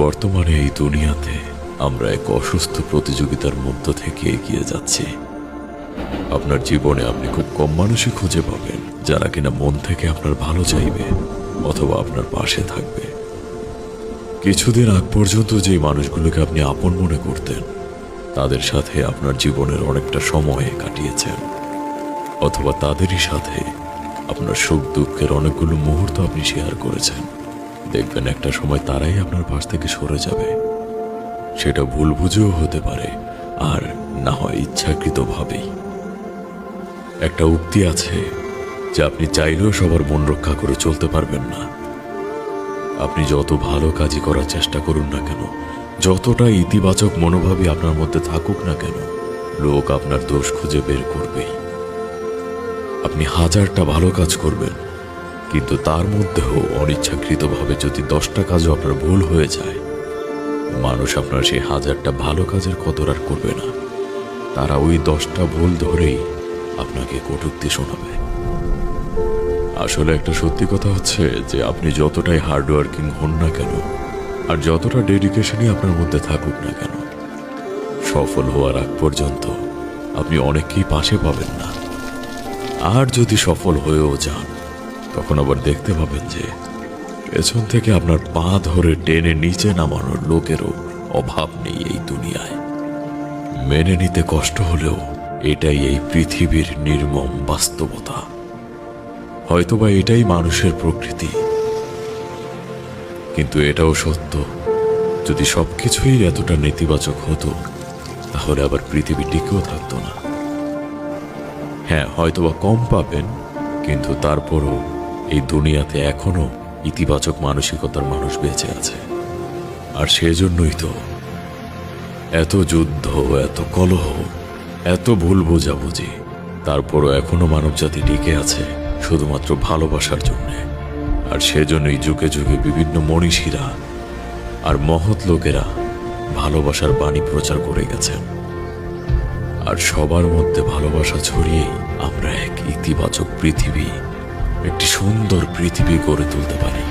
বর্তমানে এই দুনিয়াতে আমরা এক অসুস্থ প্রতিযোগিতার মধ্য থেকে এগিয়ে যাচ্ছি। আপনার জীবনে আপনি খুব কম মানুষই খুঁজে পাবেন যারা কিনা মন থেকে আপনার ভালো চাইবে অথবা আপনার পাশে থাকবে। কিছুদিন আগ পর্যন্ত যে মানুষগুলোকে আপনি আপন মনে করতেন, তাদের সাথে আপনার জীবনের অনেকটা সময় কাটিয়েছেন, অথবা তাদেরই সাথে আপনার সুখ দুঃখের অনেকগুলো মুহূর্ত আপনি শেয়ার করেছেন। দেখবেন একটা সময় তারাই আপনার পাশ থেকে সরে যাবে। সেটা ভুল বুঝেও হতে পারে, আর না হয় ইচ্ছাকৃতভাবেই। একটা উক্তি আছে যে আপনি চাইলেও সবার মন রক্ষা করে চলতে পারবেন না। আপনি যত ভালো কাজই করার চেষ্টা করুন না কেন, যতটা ইতিবাচক মনোভাবই আপনার মধ্যে থাকুক না কেন, লোক আপনার দোষ খুঁজে বের করবেই। আপনি হাজারটা ভালো কাজ করবেন, কিন্তু তার মধ্যেও অনিচ্ছাকৃতভাবে যদি 10টা কাজও আপনার ভুল হয়ে যায়, মানুষ আপনার সেই হাজারটা ভালো কাজের কদর আর করবে না। তারা ওই 10টা ভুল ধরেই আপনাকে কটূক্তি শোনাবে। আসলে একটা সত্যি কথা হচ্ছে যে আপনি যতটাই হার্ডওয়ার্কিং হন না কেন, আর যতটা ডেডিকেশনই আপনার মধ্যে থাকুক না কেন, সফল হওয়ার আগ পর্যন্ত আপনি অনেককেই পাশে পাবেন না। আর যদি সফল হয়েও যান, তখন আবার দেখতে পাবেন যে পেছন থেকে আপনার পা ধরে টেনে নিচে নামানোর লোকেরও অভাব নেই এই দুনিয়ায়। মেনে নিতে কষ্ট হলেও এটাই এই পৃথিবীর নির্মম বাস্তবতা। হয়তোবা এটাই মানুষের প্রকৃতি, কিন্তু এটাও সত্য, যদি সবকিছুই এতটা নেতিবাচক হতো, তাহলে আবার পৃথিবী টিকেও থাকতো না। হ্যাঁ, হয়তোবা কম পাবেন, কিন্তু তারপরও এই দুনিয়াতে এখনো ইতিবাচক মানসিকতার মানুষ বেঁচে আছে। আর সেজন্যই তো এত যুদ্ধ, এত কলহ, এত ভুল বোঝাবুঝি, তারপরও এখনো মানবজাতি টিকে আছে শুধুমাত্র ভালোবাসার জন্যে। আর সেজন্যই যুগে যুগে বিভিন্ন মনীষীরা আর মহৎ লোকেরা ভালোবাসার বাণী প্রচার করে গেছেন। আর সবার মধ্যে ভালোবাসা ছড়িয়েই আমরা এক ইতিবাচক পৃথিবী, একটি সুন্দর পৃথিবী গড়ে তুলতে পারি।